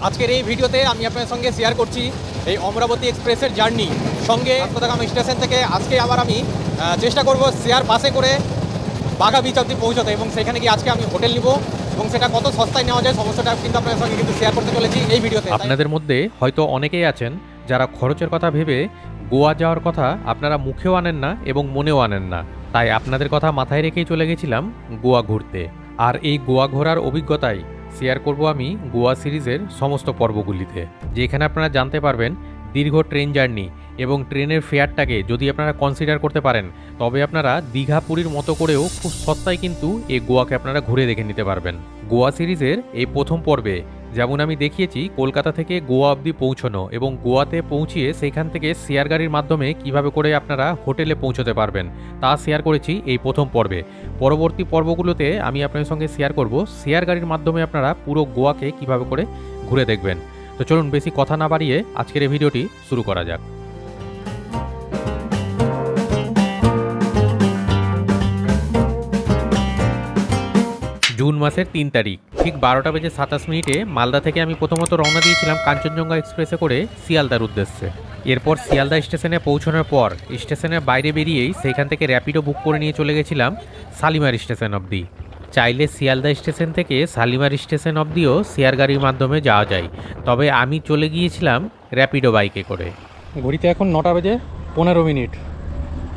আজকের এই ভিডিওতে আমি আপনাদের সঙ্গে শেয়ার করছি এই অমরাবতী এক্সপ্রেসের জার্নি সঙ্গে ভাস্কোদাগামা স্টেশন থেকে আজকে আবার আমি চেষ্টা করব শেয়ার বাসে করে বাঘা বিচ অবধি পৌঁছতে এবং সেখানে গিয়ে আজকে আমি হোটেল নিব এবং সেটা কত সস্তায় নেওয়া যায় সমস্যাটা কিন্তু আপনাদের সঙ্গে কিন্তু শেয়ার করতে চলেছি এই ভিডিওতে। আপনাদের মধ্যে হয়তো অনেকেই আছেন যারা খরচের কথা ভেবে গোয়া যাওয়ার কথা আপনারা মুখেও আনেন না এবং মনেও আনেন না, তাই আপনাদের কথা মাথায় রেখেই চলে গেছিলাম গোয়া ঘুরতে। আর এই গোয়া ঘোরার অভিজ্ঞতাই শেয়ার করব আমি গোয়া সিরিজের সমস্ত পর্বগুলিতে, যেখানে আপনারা জানতে পারবেন দীর্ঘ ট্রেন জার্নি এবং ট্রেনের ফেয়ারটাকে যদি আপনারা কনসিডার করতে পারেন তবে আপনারা দীঘা পুরীর মতো করেও খুব সস্তায় কিন্তু এই গোয়াকে আপনারা ঘুরে দেখে নিতে পারবেন। গোয়া সিরিজের এই প্রথম পর্বে যেমন আমি দেখিয়েছি কলকাতা থেকে গোয়া অবধি পৌঁছানো এবং গোয়াতে পৌঁছিয়ে সেইখান থেকে শেয়ার গাড়ির মাধ্যমে কিভাবে করে আপনারা হোটেলে পৌঁছতে পারবেন তা শেয়ার করেছি এই প্রথম পর্বে। পরবর্তী পর্বগুলোতে আমি আপনাদের সঙ্গে শেয়ার করব শেয়ার গাড়ির মাধ্যমে আপনারা পুরো গোয়াকে কিভাবে করে ঘুরে দেখবেন। তো চলুন বেশি কথা না বাড়িয়ে আজকের এই ভিডিওটি শুরু করা যাক। জুন মাসের 3 তারিখ ঠিক 12টা বেজে 27 মিনিটে মালদা থেকে আমি প্রথমত রওনা দিয়েছিলাম কাঞ্চনজঙ্ঘা এক্সপ্রেসে করে শিয়ালদার উদ্দেশ্যে। এরপর শিয়ালদা স্টেশনে পৌঁছানোর পর স্টেশনের বাইরে বেরিয়েই সেইখান থেকে র্যাপিডো বুক করে নিয়ে চলে গেছিলাম শালিমার স্টেশন অবধি। চাইলে শিয়ালদা স্টেশন থেকে শালিমার স্টেশন অবধিও শেয়ার গাড়ির মাধ্যমে যাওয়া যায়, তবে আমি চলে গিয়েছিলাম র্যাপিডো বাইকে করে। ঘড়িতে এখন 9টা বেজে 15 মিনিট।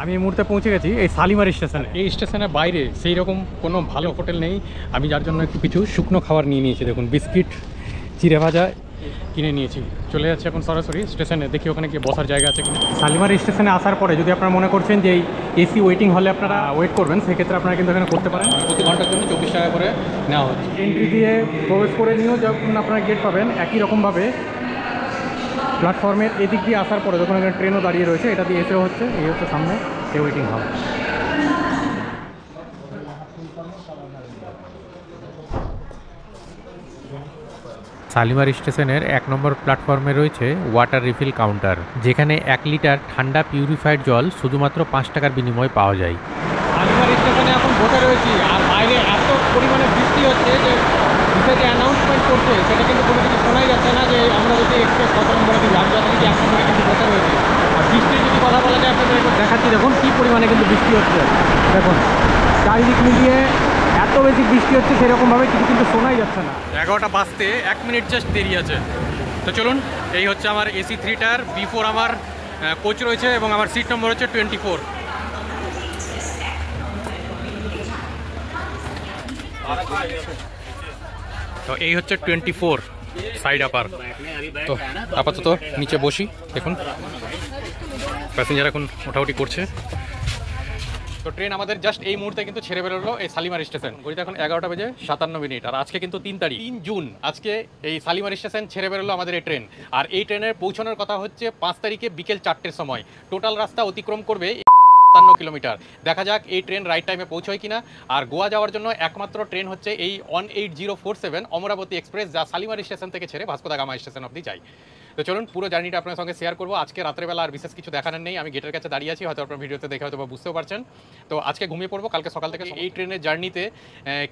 আমি এই মুহূর্তে পৌঁছে গেছি এই শালিমার স্টেশনে। এই স্টেশনের বাইরে সেই রকম কোনো ভালো হোটেল নেই, আমি যার জন্য একটু কিছু শুকনো খাবার নিয়ে নিয়েছি। দেখুন বিস্কিট, চিড়ে ভাজা কিনে নিয়েছি। চলে যাচ্ছে এখন সরাসরি স্টেশনে, দেখি ওখানে গিয়ে বসার জায়গা আছে কিনা। শালিমার স্টেশনে আসার পরে যদি আপনারা মনে করছেন যে এই এসি ওয়েটিং হলে আপনারা ওয়েট করবেন, সেক্ষেত্রে আপনারা কিন্তু এখানে করতে পারেন। প্রতি ঘন্টার জন্য 24 টাকা করে নেওয়া হচ্ছে। এন্ট্রি দিয়ে প্রবেশ করে নিয়েও যখন আপনারা গেট পাবেন একই রকমভাবে প্ল্যাটফর্মের এদিক দিয়ে আসার পরে যখন এখানে ট্রেনও দাঁড়িয়ে রয়েছে এটা দিয়ে এসেও হচ্ছে, এই হচ্ছে সামনে এই ওয়েটিং হল। শালিমার স্টেশনের 1 নম্বর প্ল্যাটফর্মে রয়েছে ওয়াটার রিফিল কাউন্টার, যেখানে 1 লিটার ঠান্ডা পিউরিফাইড জল শুধুমাত্র 5 টাকার বিনিময়ে পাওয়া যায়। শালিমার স্টেশনে এখন বসে রয়েছি আর বাইরে এত পরিমাণে বৃষ্টি হচ্ছে যে যে অ্যানাউন্সমেন্ট করছে সেটা কিন্তু কোনো কিছু শোনাই যাচ্ছে না যে আমরা যদি এক্সপ্রেস কত নম্বরে দিই। আমি যথারীতি 1 নম্বরে কিন্তু বসে রয়েছে। আর বৃষ্টির যদি কথা বলা যায় আপনাদের একবার দেখাচ্ছি, দেখুন কী পরিমাণে কিন্তু বৃষ্টি হচ্ছে। দেখুন চারিদিক মিলিয়ে এত বেশি বৃষ্টি হচ্ছে সেরকমভাবে কিছু কিন্তু শোনাই যাচ্ছে না। 11টা বাজতে 1 মিনিট জাস্ট দেরি আছে। তো চলুন, এই হচ্ছে আমার এসি 3 টায়ার B4 আমার কোচ রয়েছে এবং আমার সিট নম্বর হচ্ছে 24। তো এই হচ্ছে 24 সাইড আপার। তো আপাতত নিচে বসি, দেখুন প্যাসেঞ্জার এখন মোটামুটি করছে। তো ট্রেন আমাদের জাস্ট এই মুহূর্তে কিন্তু ছেড়ে বেরোলো এই শালিমার স্টেশন। ঘড়িতে এখন 11টা বেজে 57 মিনিট। আর আজকে কিন্তু 3 তারিখ 3 জুন, আজকে এই শালিমার স্টেশন ছেড়ে বেরোলো আমাদের এই ট্রেন। আর এই ট্রেনের পৌঁছানোর কথা হচ্ছে 5 তারিখে বিকেল 4টের সময়। টোটাল রাস্তা অতিক্রম করবে 57 কিলোমিটার। দেখা যাক এই ট্রেন রাইট টাইমে পৌঁছয় কিনা। আর গোয়া যাওয়ার জন্য একমাত্র ট্রেন হচ্ছে এই 18047 অমরাবতী এক্সপ্রেস, যা শালিমার স্টেশন থেকে ছেড়ে ভাস্কোদাগামা স্টেশন অবধি যায়। তো চলুন পুরো জার্নিটা আপনার সঙ্গে শেয়ার করবো। আজকে রাত্রেবেলা আর বিশেষ কিছু দেখানোর নেই, আমি গেটের কাছে দাঁড়িয়ে আছি, হয়তো আপনার ভিডিওতে দেখে হয়তো বুঝতেও পারছেন। তো আজকে ঘুমিয়ে পড়বো, কালকে সকাল থেকে এই ট্রেনের জার্নিতে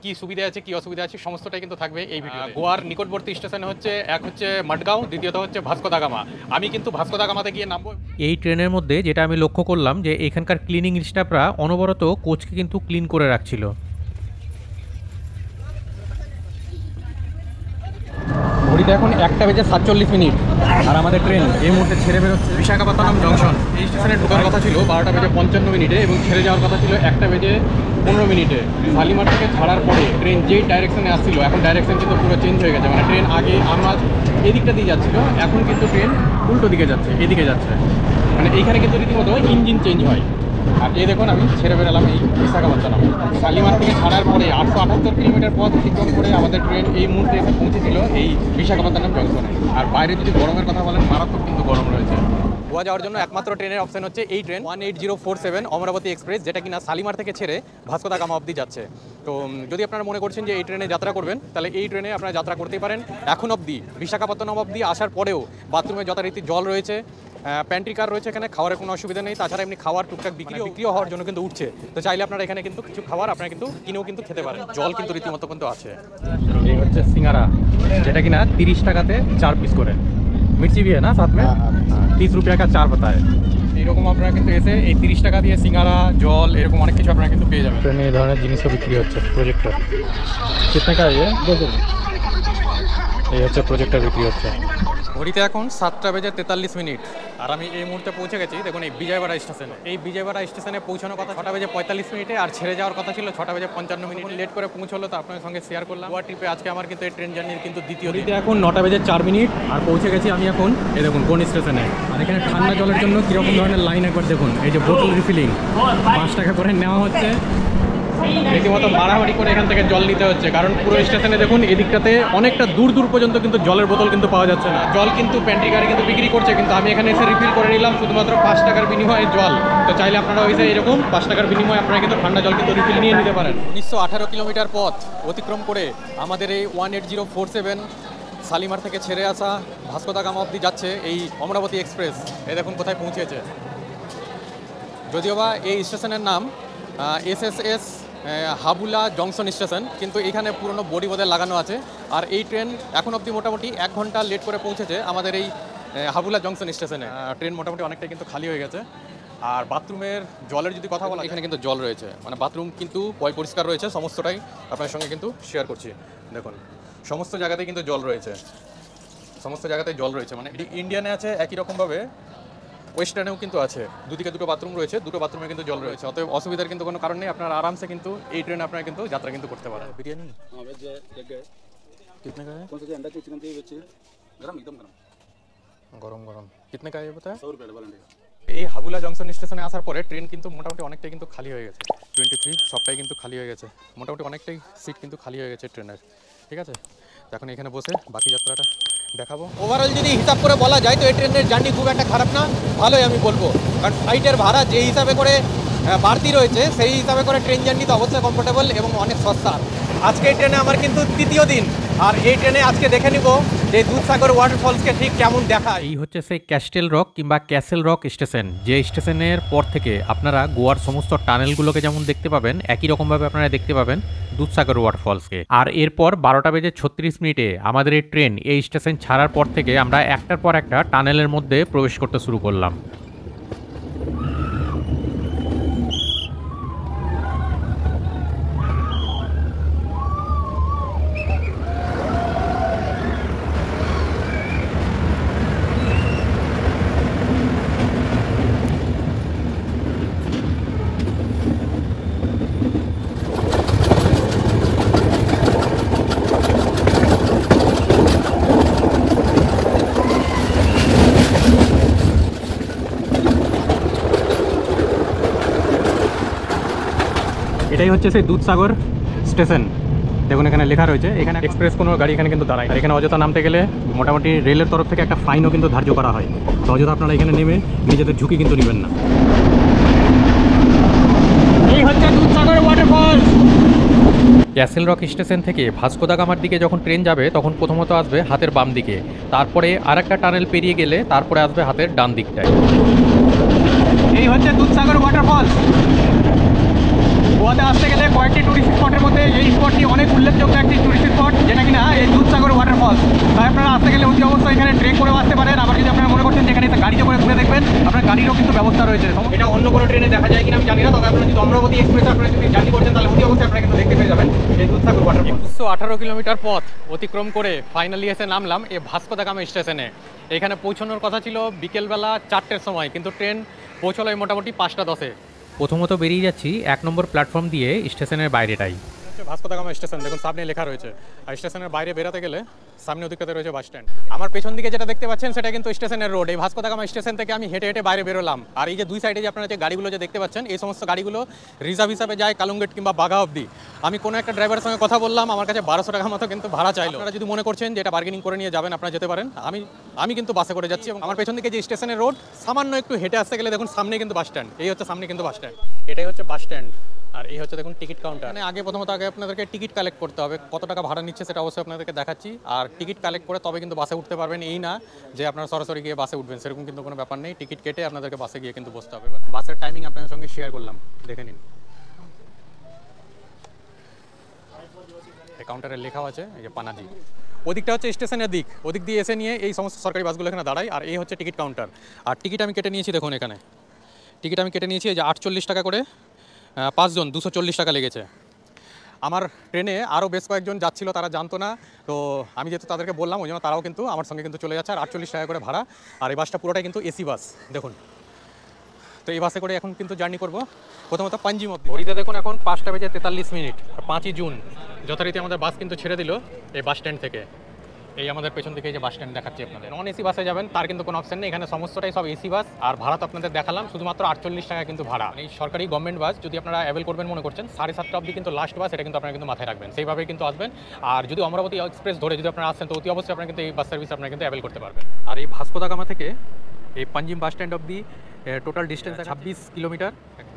কী সুবিধা আছে কী অসুবিধা আছে সমস্তটাই কিন্তু থাকবে এই ভিডিও। গোয়ার নিকটবর্তী স্টেশন হচ্ছে এক হচ্ছে মাডগাঁও, দ্বিতীয়ত হচ্ছে ভাস্কোদাগামা। আমি কিন্তু ভাস্কোদাগামাতে গিয়ে নামবো। এই ট্রেনের মধ্যে যেটা আমি লক্ষ্য করলাম যে এখানকার ক্লিনিং স্টাফরা অনবরত কোচকে কিন্তু ক্লিন করে রাখছিল। ঘড়িতে এখন 1টা বেজে 47 মিনিট। আর আমাদের ট্রেন এই মুহূর্তে ছেড়ে বেরোচ্ছে বিশাখাপত্তনম জংশন। এই স্টেশনে ঢোকার কথা ছিল 12টা বেজে 55 মিনিটে এবং ছেড়ে যাওয়ার কথা ছিল 1টা বেজে 15 মিনিটে। শালিমার থেকে ছাড়ার পরে ট্রেন যেই ডাইরেকশনে আসছিল এখন ডাইরেকশন কিন্তু পুরো চেঞ্জ হয়ে গেছে। মানে ট্রেন আগে আমরা এদিকটা দিয়ে যাচ্ছিল, এখন কিন্তু ট্রেন উল্টো দিকে যাচ্ছে, এদিকে যাচ্ছে। মানে এইখানে কিন্তু রীতিমতো ইঞ্জিন চেঞ্জ হয়। আর এই দেখুন আমি ছেড়ে বেরোলাম এই বিশাখাপত্তনম। শালিমার থেকে ছাড়ার পরে 878 কিলোমিটার পথ অতিক্রম করে আমাদের ট্রেন এই মুহূর্তে এসে পৌঁছেছিল এই বিশাখাপত্তনম জংশনে। আর বাইরে যদি গরমের কথা বলেন মারাত্মক কিন্তু গরম রয়েছে। গোয়া যাওয়ার জন্য একমাত্র ট্রেনের অপশন হচ্ছে এই ট্রেন 18047 অমরাবতী এক্সপ্রেস, যেটা কিনা শালিমার থেকে ছেড়ে ভাস্কোদাগামা অবধি যাচ্ছে। তো যদি আপনারা মনে করছেন যে এই ট্রেনে যাত্রা করবেন তাহলে এই ট্রেনে আপনারা যাত্রা করতেই পারেন। এখন অবধি বিশাখাপত্তনম অবধি আসার পরেও বাথরুমে যথারীতি জল রয়েছে, প্যান্ট্রি কার রয়েছে এখানে, খাওয়ার কোনো অসুবিধা নেই। তাছাড়া এমনি খাওয়ার টুকটাক বিক্রিও হওয়ার জন্য কিন্তু উঠছে। তো চাইলে আপনারা এখানে কিন্তু কিছু খাবার আপনারা কিন্তু কিনেও কিন্তু খেতে পারেন। জল কিন্তু রীতিমতো কিন্তু আছে। এই হচ্ছে সিঙ্গারা, যেটা কিনা 30 টাকাতে 4 পিস করে। মির্চি भी है ना साथ में? 30 रुपया का 4 बताए। এইরকম আপনারা কিন্তু এসে এই 30 টাকা দিয়ে সিঙ্গারা, জল এরকম অনেক কিছু আপনারা কিন্তু পেয়ে যাবেন। ট্রেনে এই ধরনের জিনিসও বিক্রি হচ্ছে। প্রজেক্টর কিতনে কা है? এই হচ্ছে প্রজেক্টর বিক্রি হচ্ছে। ঘড়িতে এখন 7টা বেজে 43 মিনিট, আর আমি এই মুহূর্তে পৌঁছে গেছি দেখুন এই বিজয়বাড়া স্টেশনে। এই বিজয়বাড়া স্টেশনে পৌঁছানোর কথা 6টা বেজে 45 মিনিটে, আর ছেড়ে যাওয়ার কথা ছিল 6টা বেজে 55 মিনিট। লেট করে পৌঁছলো, তো আপনাদের সঙ্গে শেয়ার করলাম। গোয়া ট্রিপে আজকে আমার কিন্তু এই ট্রেন জার্নির কিন্তু দ্বিতীয় দিন। এখন 9টা বেজে 4 মিনিট আর পৌঁছে গেছি আমি এখন এই দেখুন কোন স্টেশনে। আর এখানে ঠান্ডা জলের জন্য কীরকম ধরনের লাইন একবার দেখুন। এই যে বোতল রিফিলিং 5 টাকা করে নেওয়া হচ্ছে। রীতিমতো মারামারি করে এখান থেকে জল নিতে হচ্ছে, কারণ পুরো স্টেশনে দেখুন এদিকটাতে অনেকটা দূর দূর পর্যন্ত কিন্তু জলের বোতল কিন্তু পাওয়া যাচ্ছে না। জল কিন্তু প্যান্ট্রি কারে কিন্তু বিক্রি করছে, কিন্তু আমি এখানে এসে রিফিল করে নিলাম শুধুমাত্র 5 টাকার বিনিময়ে জল। তো চাইলে আপনারা এসে এরকম 5 টাকার বিনিময়ে আপনারা কিন্তু ঠান্ডা জল কিন্তু রিফিল নিয়ে নিতে পারেন। 1918 কিলোমিটার পথ অতিক্রম করে আমাদের এই 18047 শালিমার থেকে ছেড়ে আসা ভাস্কো দা গামা অবধি যাচ্ছে এই অমরাবতী এক্সপ্রেস। এই দেখুন কোথায় পৌঁছেছে। যদিও বা এই স্টেশনের নাম SSS হাবুলা জংশন স্টেশন, কিন্তু এখানে পুরনো বডি বোধে লাগানো আছে। আর এই ট্রেন এখন অবধি মোটামুটি 1 ঘন্টা লেট করে পৌঁছেছে আমাদের এই হাবুলা জংশন স্টেশনে। ট্রেন মোটামুটি অনেকটাই কিন্তু খালি হয়ে গেছে। আর বাথরুমের জলের যদি কথা বলা, এখানে কিন্তু জল রয়েছে, মানে বাথরুম কিন্তু পরিষ্কার রয়েছে। সমস্তটাই আপনার সঙ্গে কিন্তু শেয়ার করছি। দেখুন সমস্ত জায়গাতেই কিন্তু জল রয়েছে, সমস্ত জায়গাতেই জল রয়েছে। মানে ইন্ডিয়ানে আছে একই রকমভাবে ওয়েস্টার্নেও কিন্তু আছে। দুদিকে দুটো বাথরুম রয়েছে, দুটো বাথরুমে কিন্তু জল রয়েছে। অতএব অসুবিধার কিন্তু কোনো কারণ নেই, আপনারা আরামসে কিন্তু এই ট্রেনে আপনারা কিন্তু যাত্রা কিন্তু করতে পারেন। বিরিয়ানি कितने का है? कौन सा अंडा चिकन चाहिए बच्चे? गरम एकदम गरम गरम गरम कितने का है ये बताया? 100 रुपये डबल अंडे। এই হাবুলা জংশন স্টেশনে আসার পরে ট্রেন কিন্তু মোটামুটি অনেকটাই কিন্তু খালি হয়ে গেছে। 23 সবটাই কিন্তু খালি হয়ে গেছে, মোটামুটি অনেকটাই সিট কিন্তু খালি হয়ে গেছে ট্রেনের। ঠিক আছে, এখন এখানে বসে বাকি যাত্রাটা দেখাবো। ওভারঅল যদি হিসাব করে বলা যায় তো এই ট্রেনের জার্নি খুব একটা খারাপ না, ভালোই আমি বলবো। কারণ ফ্লাইটের ভাড়া যে হিসাবে করে বাড়তি রয়েছে সেই হিসাবে করে ট্রেন জার্নি তো অবশ্যই কমফোর্টেবল এবং অনেক সস্তা। আজকে এই ট্রেনে আমার কিন্তু তৃতীয় দিন, আর এই ট্রেনে আজকে দেখে নিব যে দুধসাগর ওয়াটারফলসকে ঠিক কেমন দেখায়। এই হচ্ছে সেই ক্যাস্টেল রক কিংবা ক্যাসেল রক স্টেশন, যে স্টেশনের পর থেকে আপনারা গোয়ার সমস্ত টানেলগুলোকে যেমন দেখতে পাবেন একই রকমভাবে আপনারা দেখতে পাবেন দুধসাগর ওয়াটারফলসকে। আর এরপর 12টা বেজে 36 মিনিটে আমাদের এই ট্রেন এই স্টেশন ছাড়ার পর থেকে আমরা একটার পর একটা টানেলের মধ্যে প্রবেশ করতে শুরু করলাম। এটাই হচ্ছে সেই দুধসাগর স্টেশন। দেখুন এখানে লেখা রয়েছে, এখানে এক্সপ্রেস কোনো গাড়ি এখানে কিন্তু দাঁড়ায়। এখানে অযথা নামতে গেলে মোটামুটি রেলের তরফ থেকে একটা ফাইনও কিন্তু ধার্য করা হয়। তো অযথা আপনারা এখানে নেমে নিজেদের ঝুঁকি কিন্তু নেবেন না। এই হচ্ছে Dudhsagar waterfalls. Castle rock station থেকে ভাস্কো দা গামার দিকে যখন ট্রেন যাবে তখন প্রথমত আসবে হাতের বাম দিকে, তারপরে আরেকটা টানেল পেরিয়ে গেলে তারপরে আসবে হাতের ডান দিকটায়। এই হচ্ছে দুধসাগর ওয়াটারফলস। গোয়াতে আসতে গেলে কয়েকটি টুরিস্ট স্পটের মধ্যে এই স্পটটি অনেক উল্লেখযোগ্য একটি টুরিস্ট স্পট, যেটা কিনা এই দুধসাগর ওয়াটারফলস। তাই আপনারা আসতে গেলে অতি অবশ্যই এখানে ট্রেক করে আসতে পারেন। আবার যদি আপনারা মনে করছেন যেখানে গাড়িতে করে ঘুরে দেখবেন, আপনার গাড়িরও কিন্তু ব্যবস্থা রয়েছে। এটা অন্য কোনো ট্রেনে দেখা যায় কিনা আমি জানি না, তবে আপনারা যদি অমরাবতী এক্সপ্রেস আপনারা যদি জার্নি করছেন তাহলে অতি অবশ্যই আপনারা কিন্তু দেখতে পেয়ে যাবেন এই দুধসাগর ওয়াটারফলস। 118 কিলোমিটার পথ অতিক্রম করে ফাইনালি এসে নামলাম এই ভাস্কো দা গামা স্টেশনে। এখানে পৌঁছানোর কথা ছিল বিকেলবেলা 4টের সময়, কিন্তু ট্রেন পৌঁছলো মোটামুটি 5টা 10-এ। প্রথমত বেরিয়ে যাচ্ছি 1 নম্বর প্ল্যাটফর্ম দিয়ে স্টেশনের বাইরেটাই। ভাস্কো দা গামা স্টেশন দেখুন সামনে লেখা রয়েছে। আর স্টেশনের বাইরে বেরোতে গেলে সামনে ওদিকটাতে রয়েছে বাস স্ট্যান্ড। আমার পেছন দিকে যেটা দেখতে পাচ্ছেন সেটা কিন্তু স্টেশনের রোড। এই ভাস্কো দা গামা স্টেশন থেকে আমি হেঁটে হেঁটে বাইরে বেরোলাম। আর এই যে দুই সাইডে যে আপনারা যে গাড়িগুলো যে দেখতে পাচ্ছেন, এই সমস্ত গাড়িগুলো রিজার্ভ হিসাবে যায় কালুঙ্গেট কিংবা বাঘা অবধি। আমি কোনো একটা ড্রাইভারের সঙ্গে কথা বললাম, আমার কাছে 1200 টাকা মতো কিন্তু ভাড়া চাইলো। আপনারা যদি মনে করছেন যে এটা বার্গেনিং করে নিয়ে যাবেন আপনারা যেতে পারেন। আমি কিন্তু বাসে করে যাচ্ছি এবং আমার পেছন দিকে যে স্টেশনের রোড সামান্য একটু হেঁটে আসতে গেলে দেখুন সামনে কিন্তু বাস স্ট্যান্ড। এই হচ্ছে সামনে কিন্তু বাস স্ট্যান্ড, এটাই হচ্ছে বাস স্ট্যান্ড। আর এই হচ্ছে দেখুন টিকিট কাউন্টার। মানে আগে প্রথমত আপনাদেরকে টিকিট কালেক্ট করতে হবে, কত টাকা ভাড়া নিচ্ছে সেটা অবশ্যই আপনাদেরকে দেখাচ্ছি। আর টিকিট কালেক্ট করে তবে কিন্তু বাসে উঠতে পারবেন, এই না যে আপনারা সরাসরি গিয়ে বাসে উঠবেন, সেরকম কিন্তু কোনো ব্যাপার নেই। টিকিট কেটে আপনাদেরকে বাসে গিয়ে কিন্তু বসতে হবে। বাসের টাইমিং আপনাদের সঙ্গে শেয়ার করলাম, দেখে নিন। কাউন্টারে লেখা আছে এই যে পানাজি। ওদিকটা হচ্ছে স্টেশনের দিক, ওদিক দিয়ে এসে নিয়ে এই সমস্ত সরকারি বাসগুলো এখানে দাঁড়ায়। আর এই হচ্ছে টিকিট কাউন্টার। আর টিকিট আমি কেটে নিয়েছি, দেখুন এখানে টিকিট আমি কেটে নিয়েছি এই যে 48 টাকা করে, 5 জন 240 টাকা লেগেছে। আমার ট্রেনে আরও বেশ কয়েকজন যাচ্ছিল, তারা জানতো না, তো আমি যেহেতু তাদেরকে বললাম ওই জন্য তারাও কিন্তু আমার সঙ্গে কিন্তু চলে যাচ্ছে। আর 48 টাকা করে ভাড়া। আর এই বাসটা পুরোটাই কিন্তু এসি বাস, দেখুন। তো এই বাসে করে এখন কিন্তু জার্নি করবো প্রথমত পাঞ্জিম অব্দি। ঘড়িতে দেখুন এখন 5টা বেজে 43 মিনিট। আর 5ই জুন যথারীতি আমাদের বাস কিন্তু ছেড়ে দিল এই বাস স্ট্যান্ড থেকে। এই আমাদের পেছন থেকে এই যে বাস স্ট্যান্ড দেখাচ্ছি আপনাদের। নন এসি বাসে যাবেন তার কিন্তু কোনো অপশন নেই, এখানে সমস্তটাই সব এসি বাস। আর ভাড়া তো আপনাদের দেখালাম, শুধুমাত্র 48 টাকা কিন্তু ভাড়া। এই সরকারি গভর্নমেন্ট বাস যদি আপনারা অ্যাভেল করবেন মনে করছেন, 7:30 অবধি কিন্তু লাস্ট বাস, এটা কিন্তু আপনারা কিন্তু মাথায় রাখবেন, সেইভাবেই কিন্তু আসবেন। আর যদি অমরাবতী এক্সপ্রেস ধরে যদি আপনারা আসেন তো অতি অবশ্যই আপনারা কিন্তু এই বাস সার্ভিস আপনারা কিন্তু অ্যাভেল করতে পারবেন। আর এই ভাস্কো দা গামা থেকে এই পাঞ্জিম বাস স্ট্যান্ড অবধি total distance 26 kilometre,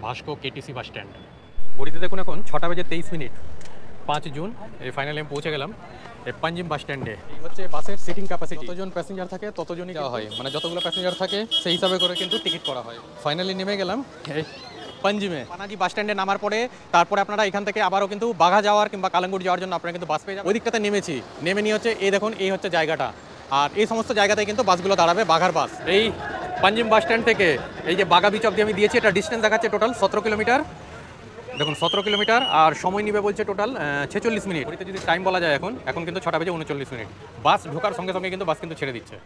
Vasco KTC bus stand. ঘড়িতে দেখুন এখন 6টা বেজে 23 মিনিট, 5 জুন। এই ফাইনালি আমি পৌঁছে গেলাম এই পাঞ্জিম বাস স্ট্যান্ডে। এই হচ্ছে বাসের সিটিং ক্যাপাসিটি, যতজন প্যাসেঞ্জার থাকে ততজনই দেওয়া হয়, মানে যতগুলো প্যাসেঞ্জার থাকে সেই হিসাবে করে কিন্তু টিকিট করা হয়। ফাইনালি নেমে গেলাম এই পাঞ্জিমে। পানাজি বাস স্ট্যান্ডে নামার পরে তারপরে আপনারা এখান থেকে আবারও কিন্তু বাঘা যাওয়ার কিংবা কালাঙ্গুড় যাওয়ার জন্য আপনারা কিন্তু বাস পেয়ে যাবেন। ওই দিকটাতে নেমেছি, নেমে নিয়ে হচ্ছে এই দেখুন এই হচ্ছে জায়গাটা। আর এই সমস্ত জায়গাতে কিন্তু বাসগুলো দাঁড়াবে, বাঘার বাস। এই পাঞ্জিম বাস স্ট্যান্ড থেকে এই যে বাঘা বিচ অব্দি আমি দিয়েছি, এটা ডিস্টেন্স দেখাচ্ছে টোটাল 17 কিলোমিটার। দেখুন 17 কিলোমিটার। আর সময় নিবে বলছে টোটাল 46 মিনিট। ঘড়িতে যদি টাইম বলা যায় এখন কিন্তু 6টা বেজে 39 মিনিট। বাস ঢোকার সঙ্গে সঙ্গে কিন্তু বাস কিন্তু ছেড়ে দিচ্ছে।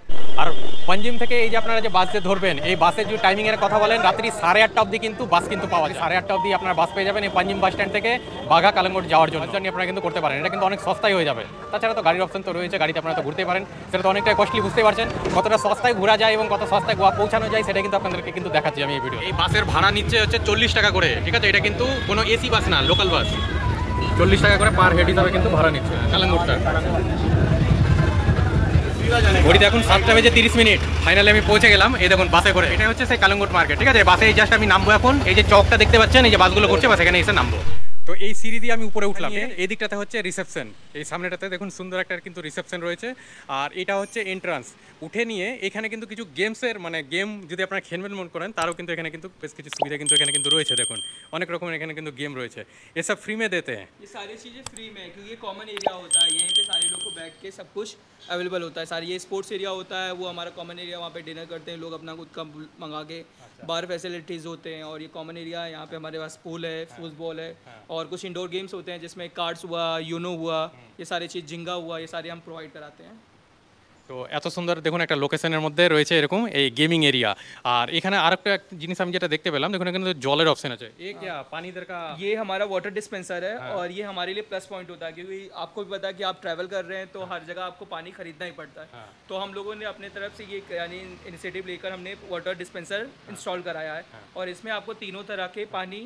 আর পাঞ্জিম থেকে এই যে আপনারা যে বাস যে ধরবেন, এই বাসের যে টাইমিংয়ের কথা বলেন, রাত্রি 8:30 অবধি কিন্তু বাস কিন্তু পাওয়া যায়। 8:30 অবধি আপনারা বাস পেয়ে যাবেন এই পাঞ্জিম বাস স্ট্যান্ড থেকে বাঘা কালাঙ্গুড় যাওয়ার জন্য। আপনারা কিন্তু করতে পারেন, এটা কিন্তু অনেক সস্তায় হয়ে যাবে। তাছাড়া তো গাড়ির অপশন তো রয়েছে, গাড়িতে আপনারা তো ঘুরতে পারেন, সেটা তো অনেকটাই কস্টলি, বুঝতে পারছেন কতটা সস্তায় ঘোরা যায় এবং কত সস্তায় গোয়া পৌঁছানো যায়, সেটা কিন্তু আপনাদেরকে কিন্তু দেখাচ্ছি আমি এই ভিডিও। এই বাসের ভাড়া নিচ্ছে হচ্ছে 40 টাকা করে, ঠিক আছে? এটা কিন্তু কোনো এসি বাস না, লোকাল বাস। 40 টাকা করে পার হেড হিসাবে কিন্তু ভাড়া নিচ্ছে কালাঙ্গুড়টা। ঘড়িতে এখন 7টা বেজে 30 মিনিট। ফাইনালি আমি পৌঁছে গেলাম এই দেখুন বাসে করে। এটা হচ্ছে সেই কালাঙ্গুড় মার্কেট, ঠিক আছে? বাসে এই জাস্ট আমি নামবো এখন, এই যে চকটা দেখতে পাচ্ছেন, এই যে বাসগুলো করছে, বাস এখানে এসে নামবো। তো এই সিঁড়ি দিয়ে আমি উপরে উঠলাম। এই দিকটাতে হচ্ছে রিসেপশন, এই সামনেটাতে দেখুন সুন্দর একটা কিন্তু রিসেপশন রয়েছে। আর এটা হচ্ছে এন্ট্রান্স। উঠে নিয়ে এখানে কিন্তু কিছু গেমসের মানে গেম যদি আপনারা খেলবেন মন করেন, তারও কিন্তু এখানে কিন্তু বেশ কিছু সুবিধা কিন্তু এখানে কিন্তু রয়েছে। দেখুন অনেক রকমের এখানে কিন্তু गेम রয়েছে। ये सब फ्री में देते हैं? ये सारी चीज़ें फ्री में है क्योंकि ये कॉमन एरिया होता है, यहीं पे सारे लोग को बैठ के सब कुछ अवेलेबल होता है। सारी ये स्पोर्ट्स एरिया होता है, वो हमारा कॉमन एरिया, वहाँ पे डिनर करते हैं लोग अपना खुद का मंगा के। बार फैसिलिटीज़ होते हैं और ये कॉमन एरिया है। यहाँ पे हमारे पास पूल है, फुटबॉल है और कुछ इंडोर गेम्स होते हैं जिसमें कार्ड्स हुआ, यूनो हुआ, ये सारी चीज़, जिंगा हुआ, ये सारे हम प्रोवाइड कराते हैं। তো এত সুন্দর দেখুন একটা লোকেশনের মধ্যে রয়েছে এরকম এই গেমিং এরিয়া। আর এখানে আরেকটা জিনিস আমি যেটা দেখতে পেলাম, দেখুন এখানে জলের অপশন আছে। ये क्या पानी इधर का? ये हमारा वाटर डिस्पेंसर है और ये हमारे लिए प्लस पॉइंट होता है क्योंकि आपको भी पता है कि आप ट्रैवल कर रहे हैं तो हर जगह आपको पानी खरीदना ही पड़ता है। तो हम लोगों ने अपने तरफ से ये यानी इनिशिएटिव लेकर हमने वाटर डिस्पेंसर इंस्टॉल कराया है और इसमें आपको तीनों तरह के पानी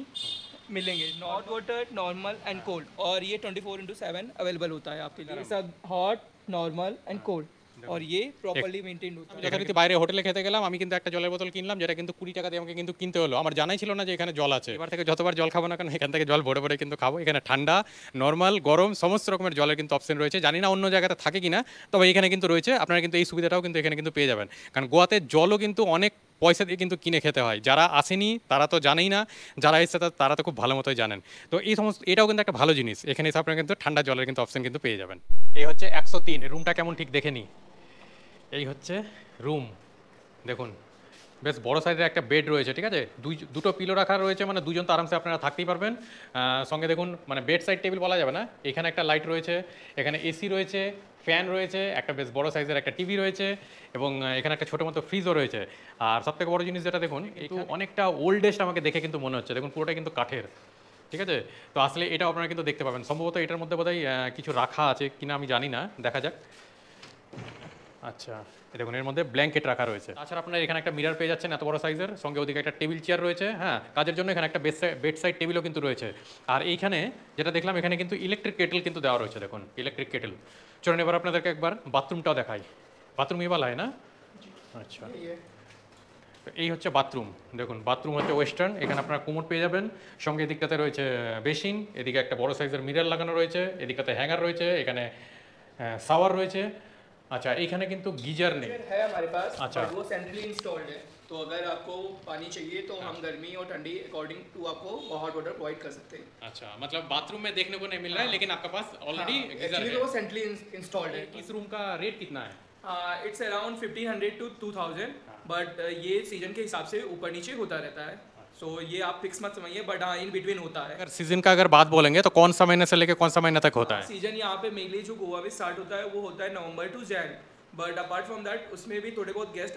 मिलेंगे, hot water, normal and cold. और ये 24/7 अवेलेबल होता है आपके लिए, सब हॉट, नॉर्मल एंड कोल्ड। और ये प्रॉपर्ली मेंटेन होता है। যথারীতি বাইরে হোটেলে খেতে গেলাম, আমি কিন্তু একটা জলের বোতল কিনলাম, যেটা কিন্তু 20 টাকা দিয়ে আমাকে কিন্তু কিনতে হলো। আমার জানাই ছিল না যে এখানে জল আছে। এবার থেকে যতবার জল খাবো না কেন এখান থেকে জল ভরে ভরে কিন্তু খাবো। এখানে ঠান্ডা, নর্মাল, গরম সমস্ত রকমের জলের কিন্তু অপশন রয়েছে। জানি না অন্য জায়গাতে থাকে কিনা, তবে এখানে কিন্তু রয়েছে। আপনারা কিন্তু এই সুবিধাটাও কিন্তু এখানে কিন্তু পেয়ে যাবেন। কারণ গোয়াতে জলও কিন্তু অনেক পয়সা দিয়ে কিন্তু কিনে খেতে হয়। যারা আসেনি তারা তো জানেই না, যারা এসেছে তারা তো খুব ভালো মতোই জানেন। তো এই সমস্ত এটাও কিন্তু একটা ভালো জিনিস। এখানে এসে আপনারা কিন্তু ঠান্ডা জলের কিন্তু অপশন কিন্তু পেয়ে যাবেন। এই হচ্ছে 103 রুমটা কেমন ঠিক দেখে নিই। এই হচ্ছে রুম, দেখুন বেশ বড় সাইজের একটা বেড রয়েছে, ঠিক আছে? দুটো পিলো রাখা রয়েছে, মানে দুজন তো আরামসে আপনারা থাকতেই পারবেন। সঙ্গে দেখুন মানে বেড সাইড টেবিল বলা যাবে না, এখানে একটা লাইট রয়েছে, এখানে এসি রয়েছে, ফ্যান রয়েছে, একটা বেশ বড় সাইজের একটা টিভি রয়েছে এবং এখানে একটা ছোটো মতো ফ্রিজও রয়েছে। আর সবথেকে বড় জিনিস যেটা দেখুন, একটু অনেকটা ওল্ডেস্ট আমাকে দেখে কিন্তু মনে হচ্ছে। দেখুন পুরোটা কিন্তু কাঠের, ঠিক আছে? তো আসলে এটাও আপনারা কিন্তু দেখতে পাবেন। সম্ভবত এটার মধ্যে বোধহয় কিছু রাখা আছে কিনা আমি জানি না, দেখা যাক। আচ্ছা দেখুন এর মধ্যে ব্ল্যাঙ্কেট রাখা রয়েছে। তাছাড়া আপনারা এখানে একটা মিরর পেয়ে যাচ্ছেন এত বড় সাইজের, সঙ্গে ওদিকে একটা টেবিল চেয়ার রয়েছে, হ্যাঁ কাজের জন্য। এখানে একটা বেড সাইড টেবিলও কিন্তু রয়েছে। আর এইখানে যেটা দেখলাম, এখানে কিন্তু ইলেকট্রিক কেটেল কিন্তু দেওয়া রয়েছে। দেখুন ইলেকট্রিক কেটেল। চলুন এবার আপনাদেরকে একবার বাথরুমটাও দেখাই। বাথরুম ये वाला है ना? अच्छा তো এই হচ্ছে বাথরুম, দেখুন বাথরুম হচ্ছে ওয়েস্টার্ন, এখানে আপনারা কোমোড পেয়ে যাবেন, সঙ্গে এদিকটাতে রয়েছে বেসিন, এদিকে একটা বড় সাইজের মিরর লাগানো রয়েছে, এদিকটাতে হ্যাঙ্গার রয়েছে, এখানে শাওয়ার রয়েছে। আচ্ছা এইখানে কিন্তু গিজার নেই है हमारे पास, अच्छा। but वो सेंट्रली इंस्टॉल्ड है, तो अगर आपको पानी चाहिए तो हम गर्मी और ठंडी अकॉर्डिंग टू आपको हॉट वाटर प्रोवाइड कर सकते हैं। अच्छा, मतलब बाथरूम में देखने को नहीं मिल रहा है, लेकिन आपके पास ऑलरेडी गीजर एक्चुअली है। तो वो सेंट्रली इंस्टॉल्ड है। इस रूम का रेट कितना है? इट्स अराउंड 1500 to 2000, बट ये सीजन के हिसाब से ऊपर नीचे होता रहता है, सो ये आप फिक्स मत समझिए, बट हाँ इन बिटवीन होता है। अगर सीजन का अगर बात बोलेंगे तो कौन सा महीने से लेकर कौन सा महीना तक होता है? सीजन यहाँ पे मेनली जो गोवा में स्टार्ट होता है वो होता है November to Jan, but apart from that उसमें भी थोड़े बहुत गेस्ट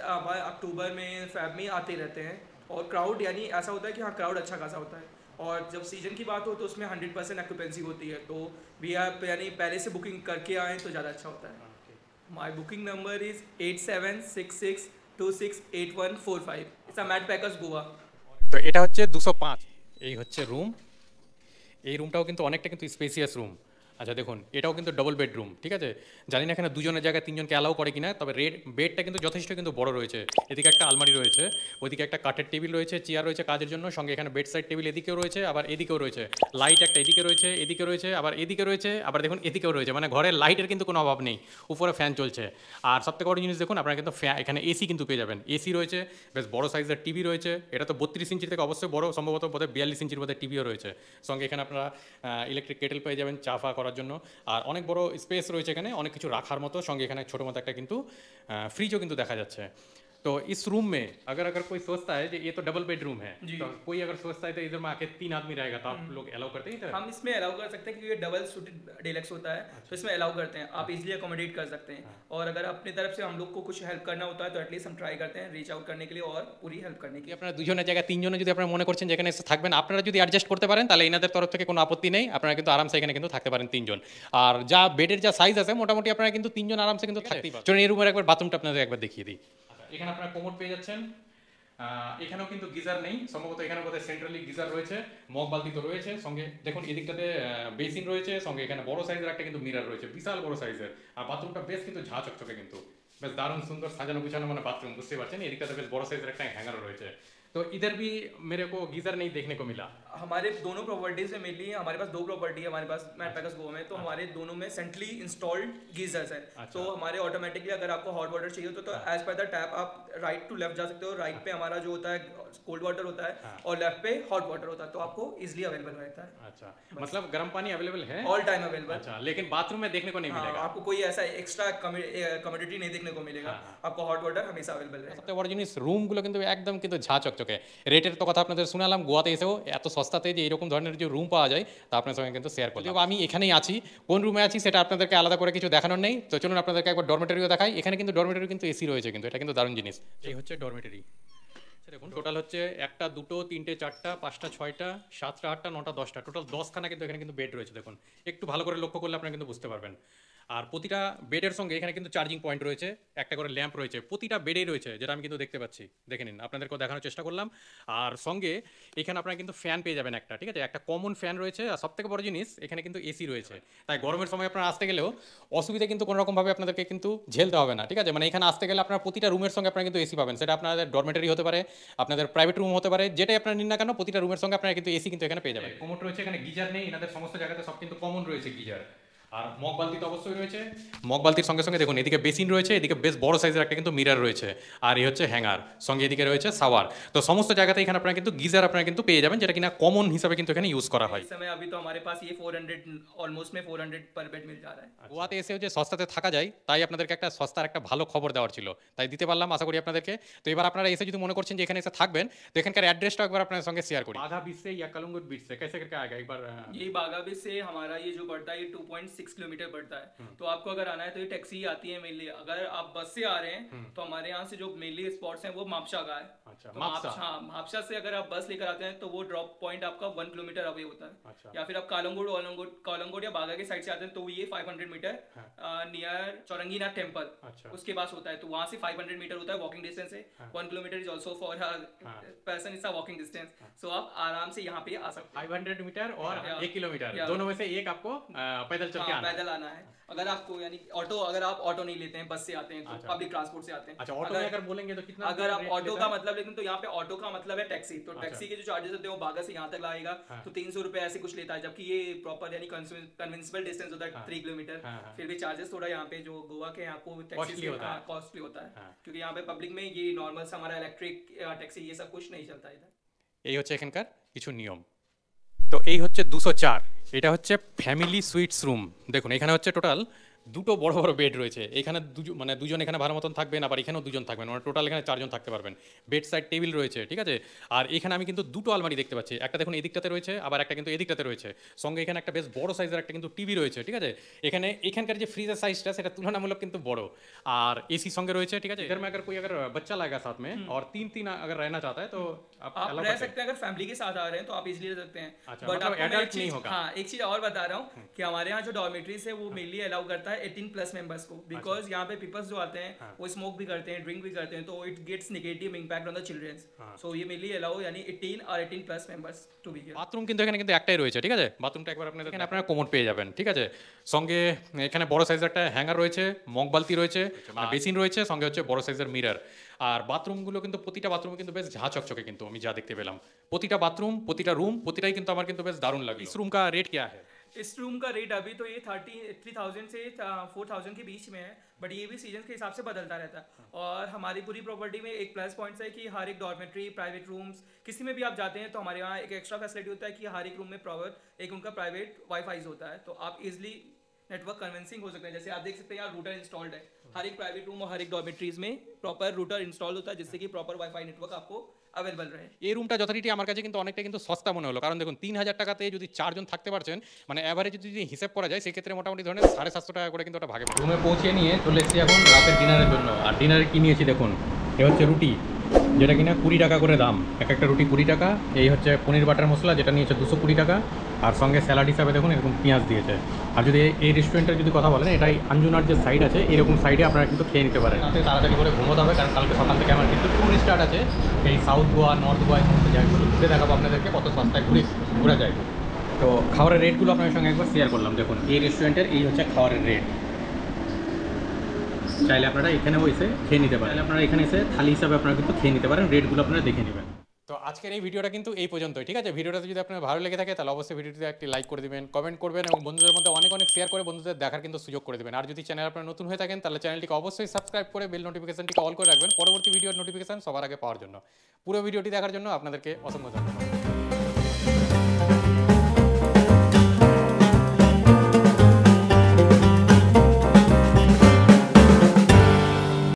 अक्टूबर में फेब में आते रहते हैं, और क्राउड यानी ऐसा होता है कि हाँ क्राउड अच्छा खासा होता है, और जब सीजन की बात हो तो उसमें 100% ऑक्यूपेंसी होती है, तो वी आप यानी पहले से बुकिंग करके आएँ तो ज़्यादा अच्छा होता है। My booking number is 8766268145। It's a Matt Packers Goa. তো এটা হচ্ছে 205, এই হচ্ছে রুম। এই রুমটাও কিন্তু অনেকটা কিন্তু স্পেসিয়াস রুম। আচ্ছা দেখুন এটাও কিন্তু ডবল বেডরুম, ঠিক আছে। জানি না এখানে দুজনের জায়গায় তিনজনকে অ্যালাউ করে কিনা, তবে বেডটা কিন্তু যথেষ্ট কিন্তু বড় রয়েছে। এদিকে একটা আলমারি রয়েছে, ওইদিকে একটা কাঠের টেবিল রয়েছে, চেয়ার রয়েছে কাজের জন্য, সঙ্গে এখানে বেড সাইড টেবিল এদিকেও রয়েছে, আবার এদিকেও রয়েছে লাইট একটা, এদিকে রয়েছে, এদিকে রয়েছে, আবার এদিকে রয়েছে, আবার দেখুন এদিকেও রয়েছে, মানে ঘরের লাইটের কিন্তু কোনো অভাব নেই, উপরে ফ্যান চলছে। আর সবথেকে বড় জিনিস দেখুন আপনারা কিন্তু এখানে এসি কিন্তু পেয়ে যাবেন, এসি রয়েছে, বেশ বড় সাইজের টিভি রয়েছে, এটা তো 32 ইঞ্চি থেকে অবশ্যই বড়, সম্ভবত বোধহয় 42 ইঞ্চির মধ্যে টিভিও রয়েছে, সঙ্গে এখানে আপনারা ইলেকট্রিক কেটেল পেয়ে যাবেন চা ফা করার জন্য, আর অনেক বড় স্পেস রয়েছে এখানে, অনেক কিছু রাখার মতো, সঙ্গে এখানে ছোটো মতো একটা কিন্তু ফ্রিজও কিন্তু দেখা যাচ্ছে। तो इस रूम में अगर कोई सोचता है कि ये तो डबल बेडरूम है, तो कोई अगर सोचता है तो इधर में आके 3 आदमी रहेगा, तो आप लोग अलाउ करते हैं इधर? हम इसमें अलाउ कर सकते हैं, क्योंकि ये डबल सूटेड डिलक्स होता है, तो इसमें अलाउ करते हैं, आप इजीली अकोमोडेट कर सकते हैं, और अगर अपनी तरफ से हम लोग को कुछ हेल्प करना होता है तो एटलीस्ट हम ट्राई करते हैं रीच आउट करने के लिए और पूरी हेल्प करने के लिए। আপনারা দুজনের জায়গায় তিনজনে যদি আপনারা মনে করছেন যে এখানে এসে থাকবেন, আপনারা যদি অ্যাডজাস্ট করতে পারেন তাহলে এনাদের তরফ থেকে কোনো আপত্তি নেই, আপনারা কিন্তু আরামসে এখানে কিন্তু থাকতে পারেন তিনজন। আর যা বেডের যা সাইজ আছে মোটামুটি আপনারা কিন্তু তিনজন আরামসে কিন্তু থাকতেই পারেন। চলুন এই রুমের একবার বাথরুমটা আপনাদের একবার দেখিয়ে দিই। এখানে আপনারা কোমোড পেয়ে যাচ্ছেন, এখানেও কিন্তু গিজার নেই, সম্ভবত এখানে বোধহয় সেন্ট্রালি গিজার রয়েছে, মগ বালতি তো রয়েছে, সঙ্গে দেখুন এদিকটাতে বেসিন রয়েছে, সঙ্গে এখানে বড় সাইজের একটা কিন্তু মিরর রয়েছে, বিশাল বড় সাইজের, আর বাথরুমটা বেশ কিন্তু ঝাঁ চকচকে, কিন্তু বেশ দারুণ সুন্দর সাজানো গুছানো মানে বাথরুম, বুঝতে পারছেন। এদিকটাতে বেশ বড় সাইজের একটা হ্যাঙ্গারও রয়েছে। तो इधर भी मेरे को गीजर नहीं देखने को मिला। हमारे दोनों प्रॉपर्टीज में मेनली हमारे पास 2 प्रॉपर्टी है हमारे पास मैट पैकर्स गोवा में, तो हमारे दोनों में सेंट्रली इंस्टॉल्ड गीजर्स है, तो हमारे ऑटोमेटिकली अगर आपको हॉट वाटर चाहिए तो एज पर द टैप आप राइट टू लेफ्ट जा सकते हो, राइट पे हमारा जो होता है कोल्ड वाटर होता है और लेफ्ट पे हॉट वाटर होता है, तो आपको इजीली अवेलेबल रहता है। अच्छा, मतलब गर्म पानी अवेलेबल है ऑल टाइम अवेलेबल। अच्छा, लेकिन बाथरूम में देखने को नहीं मिलेगा, आपको कोई ऐसा एक्स्ट्रा कमोडिटी नहीं देखने को मिलेगा, आपको हॉट वाटर हमेशा अवेलेबल रहेगा। সবথেকে বড় জিনিস রুমগুলো কিন্তু একদম কিন্তু ঝাঁ চকচকে। রেটের তো কথা আপনাদের শোনালাম, গোয়াতে এসেও এত সস্তাতে যে এরকম ধরনের যে রুম পাওয়া যায় তা আপনার সঙ্গে কিন্তু শেয়ার করলাম। আমি এখানেই আছি, কোন রুমে আছি সেটা আপনাদেরকে আলাদা করে কিছু দেখানোর নেই, তো চলুন আপনাদেরকে একবার ডরমেটরিও দেখাই। এখানে কিন্তু ডরমেটরি কিন্তু এসি রয়েছে, কিন্তু এটা কিন্তু দারুণ জিনিস। এই হচ্ছে ডরমেটরি, দেখুন টোটাল হচ্ছে 1টা 2টো 3টে 4টা 5টা 6টা 7টা 8টা 9টা 10টা, টোটাল 10খানা কিন্তু এখানে কিন্তু বেড রয়েছে। দেখুন একটু ভালো করে লক্ষ্য করলে আপনারা কিন্তু বুঝতে পারবেন। আর প্রতিটা বেডের সঙ্গে এখানে কিন্তু চার্জিং পয়েন্ট রয়েছে, একটা করে ল্যাম্প রয়েছে, প্রতিটা বেডেই রয়েছে, যেটা আমি কিন্তু দেখতে পাচ্ছি, দেখে নিন, আপনাদেরকেও দেখানোর চেষ্টা করলাম। আর সঙ্গে এখানে আপনারা কিন্তু ফ্যান পেয়ে যাবেন একটা, ঠিক আছে, একটা কমন ফ্যান রয়েছে, আর সবথেকে বড় জিনিস এখানে কিন্তু এসি রয়েছে, তাই গরমের সময় আপনারা আসতে গেলেও অসুবিধা কিন্তু কোনো রকমভাবে আপনাদেরকে কিন্তু ঝেলতে হবে না, ঠিক আছে। মানে এখানে আসতে গেলে আপনারা প্রতিটা রুমের সঙ্গে আপনারা কিন্তু এসি পাবেন, সেটা আপনাদের ডরমেটরি হতে পারে, আপনাদের প্রাইভেট রুম হতে পারে, যেটাই আপনারা নিন না কেন প্রতিটা রুমের সঙ্গে আপনারা কিন্তু এসি কিন্তু এখানে পেয়ে যাবেন। কোমোড রয়েছে, এখানে গিজার নেই, এনাদের সমস্ত জায়গাতে সব কিন্তু কমন রয়েছে গিজার। আর মগ বালতি তো অবশ্যই রয়েছে, মগ বালতির সঙ্গে সঙ্গে দেখুন এদিকে বেসিন রয়েছে, এদিকে বেশ বড় সাইজের একটা কিন্তু মিরর রয়েছে, আর এই হচ্ছে হ্যাঙ্গার, সঙ্গে এদিকে রয়েছে শাওয়ার। তো সমস্ত জায়গাতে এখানে আপনারা কিন্তু গিজার আপনারা কিন্তু পেয়ে যাবেন, যেটা কিনা কমন হিসাবে কিন্তু এখানে ইউজ করা হয়। इस समय अभी तो हमारे पास ये 400 ऑलमोस्ट में 400 पर बेड मिल जा रहा है। গোয়াতে এসেও যে সস্তাতে থাকা যায়, তাই আপনাদেরকে একটা সস্তার একটা ভালো খবর দেওয়ার ছিল, তাই দিতে পারলাম আশা করি আপনাদেরকে। তো এবার আপনারা এসে যদি মনে করছেন যে এখানে এসে থাকবেন, তো এখানকার অ্যাড্রেসটা একবার আপনাদের সঙ্গে শেয়ার করি। বাঘা बीच से या कलंगुट बीच से कैसे करके आएगा एक बार? ये बागा बीच से हमारा ये जो पड़ता है ये 2.6 किलोमीटर पड़ता है, तो आपको अगर आना है तो ये टैक्सी आती है मेनली। अगर आप बस से आ रहे हैं तो हमारे यहाँ से जो मेनली स्पॉट्स हैं वो मापशा का है। अच्छा, तो मापसा। हाँ, मापशा से अगर आप बस लेकर आते हैं तो वो ड्रॉप पॉइंट आपका 1 किलोमीटर अवे होता है। अच्छा। या फिर आप कालंगुट या बागा के साइड से आते हैं तो ये 500 मीटर नियर चौरंगीनाथ टेम्पल अच्छा। उसके पास होता है, तो वहाँ से 500 मीटर होता है वॉकिंग डिस्टेंस है। 1 kilometre is also for person is a walking distance, so आप आराम से यहाँ पे आ सकते हैं। 500 मीटर और या। 1 किलोमीटर, या। दोनों में से एक आपको पैदल चल के हाँ, आना है। पैदल आना है। अगर आपको यानी ऑटो, अगर आप ऑटो नहीं लेते हैं, बस से आते हैं, तो पब्लिक ट्रांसपोर्ट से आते हैं। अच्छा, ऑटो में अगर बोलेंगे तो कितना? अगर आप ऑटो का मतलब लेकिन, तो यहाँ पे ऑटो का मतलब है टैक्सी, तो टैक्सी के जो चार्जेस होते हैं वो बागा से यहाँ तक लाएगा, तो 300 रुपए ऐसे कुछ लेता है, जबकि ये प्रॉपर यानी कन्विंसिबल डिस्टेंस होता है 3 किलोमीटर, फिर भी चार्जेस थोड़ा यहाँ पे जो गोवा के आपको टैक्सी से कॉस्टली होता है, क्योंकि यहाँ पे पब्लिक में ये नॉर्मल से हमारा इलेक्ट्रिक टैक्सी ये सब कुछ नहीं चलता इधर। এই হচ্ছে এখানকার কিছু নিয়ম। তো এই হচ্ছে 204, এটা হচ্ছে ফ্যামিলি সুইটস রুম। দেখুন এখানে হচ্ছে টোটাল দুটো বড় বড় বেড রয়েছে, এখানে মানে দুজন এখানে ভালো মতন থাকবেন, আবার এখানেও দুজন থাকবেন, মানে টোটাল এখানে 4 জন থাকতে পারবেন। বেড সাইড টেবিল রয়েছে, ঠিক আছে। আর এখানে আমি কিন্তু দুটো আলমারি দেখতে পাচ্ছি, একটা দেখুন এদিকটাতে রয়েছে, আবার একটা কিন্তু এদিকটাতে রয়েছে, সঙ্গে এখানে একটা বেশ বড় সাইজের একটা কিন্তু টিভি রয়েছে, ঠিক আছে। এখানে এখানকার যে ফ্রিজের সাইজটা সেটা তুলনামূলক কিন্তু বড়, আর এসি সঙ্গে রয়েছে, ঠিক আছে। इधर में अगर कोई अगर बच्चा लाएगा साथ में और 3-3 अगर रहना चाहता है तो आप रह सकते हैं। अगर फैमिली के साथ आ रहे हैं तो आप इजीली रह सकते हैं। अच्छा, बट मतलब एडल्ट नहीं होगा। हाँ, एक चीज और बता रहा हूँ कि हमारे यहाँ जो डॉर्मेट्रीज है वो मेनली अलाउ करता है 18+ मेंबर्स को, बिकॉज यहाँ पे पीपल्स जो आते हैं वो स्मोक भी करते हैं, ड्रिंक भी करते हैं, तो it gets negative impact on the childrens. So ये मेनली अलाउ यानी 18 और 18+ members to be here. Bathroom কিন্তু এখানে কিন্তু একটাই রয়েছে, ঠিক আছে। বাথরুমটা একবার আপনাদের এখানে আপনারা কোমোড পেয়ে যাবেন, ঠিক আছে। সঙ্গে এখানে বড় সাইজের একটা হ্যাঙ্গার রয়েছে, মগ বালতি রয়েছে, বেসিন রয়েছে, সঙ্গে হচ্ছে বড় সাইজের মিরর। আর বাথরুমগুলো কিন্তু প্রতিটা বাথরুমে কিন্তু বেশ ঝাঁ চকচকে, কিন্তু আমি যা দেখতে পেলাম প্রতিটা বাথরুম, প্রতিটা রুম, প্রতিটাই কিন্তু আমার কিন্তু বেশ দারুণ লাগে। इस रूम का रेट क्या है? इस रूम का रेट अभी तो ये 33,000 से 4,000 के बीच में है, बट ये भी सीजन के हिसाब से बदलता रहता है। और हमारी पूरी प्रॉपर्टी में एक प्लस पॉइंट्स है कि हर एक डॉर्मेट्री, प्राइवेट रूम्स, किसी में भी आप जाते हैं तो हमारे यहाँ एक एक्स्ट्रा फैसिलिटी होता है कि हर एक रूम में प्रॉपर एक उनका प्राइवेट वाईफाई होता है, तो आप इजिली नेटवर्क कन्विंसिंग हो सकते हैं। जैसे आप देख सकते हैं यहाँ रूटर इंस्टॉल्ड है, हर एक प्राइवेट रूम और हर एक डॉर्मेट्रीज में प्रॉपर रूटर इंस्टॉल होता है, जिससे कि प्रॉपर वाईफाई नेटवर्क आपको अवेलेबल रहे। এই রুমটা যথারীতি আমার কাছে কিন্তু অনেকটা কিন্তু সস্তা মনে হলো, কারণ দেখুন 3,000 টাকাতে যদি 4 জন থাকতে পারছেন, মানে অ্যাভারেজ যদি হিসাব করা যায় সেক্ষেত্রে মোটামুটি ধরেন 750 টাকা করে কিন্তু ওটা ভাগে। রুমে পৌঁছে নিয়ে চলে এসেছি এখন রাতের ডিনারের জন্য। আর ডিনারে কি নিয়েছি দেখুন, এ হচ্ছে রুটি, যেটা কিনা 20 টাকা করে দাম, এক একটা রুটি 20 টাকা। এই হচ্ছে পনির বাটার মশলা, যেটা নিয়েছে 220 টাকা। আর সঙ্গে স্যালাড হিসাবে দেখুন এরকম পেঁয়াজ দিয়েছে। আর যদি এই রেস্টুরেন্টের যদি কথা বলেন, এটাই আঞ্জুনার যে সাইড আছে এরকম সাইডে আপনারা কিন্তু খেয়ে নিতে পারেন। রাতে তাড়াতাড়ি করে ঘুমোতে হবে, কারণ কালকে সকাল থেকে আমার কিন্তু ট্যুর স্টার্ট আছে। এই সাউথ গোয়া, নর্থ গোয়া এই সমস্ত জায়গাগুলো ঘুরে দেখাবো আপনাদেরকে কত সস্তায় ঘুরে যায়। তো খাবারের রেটগুলো আপনাদের সঙ্গে একবার শেয়ার করলাম। দেখুন এই রেস্টুরেন্টের এই হচ্ছে খাবারের রেট, চাইলে আপনারা এখানেও এসে খেয়ে নিতে পারেন, আপনারা এখানে এসে থালি হিসাবে আপনারা কিন্তু খেয়ে নিতে পারেন, রেটগুলো আপনারা দেখে নেবেন। তো আজকের এই ভিডিওটা কিন্তু এই পর্যন্তই, ঠিক আছে। ভিডিওটা যদি আপনার ভালো লেগে থাকে তাহলে অবশ্যই ভিডিওটিতে একটি লাইক করে দিবেন, কমেন্ট করবেন এবং বন্ধুদের মধ্যে অনেক অনেক শেয়ার করে বন্ধুদের দেখার কিন্তু সুযোগ করে দেবেন। আর যদি চ্যানেল আপনারা নতুন হয়ে থাকেন তাহলে চ্যানেলটিকে অবশ্যই সাবস্ক্রাইব করে বেল নোটিফিকেশনটিকে অল করে রাখবেন পরবর্তী ভিডিওর নোটিফিকেশন সবার আগে পাওয়ার জন্য। পুরো ভিডিওটি দেখার জন্য আপনাদেরকে অসংখ্য ধন্যবাদ।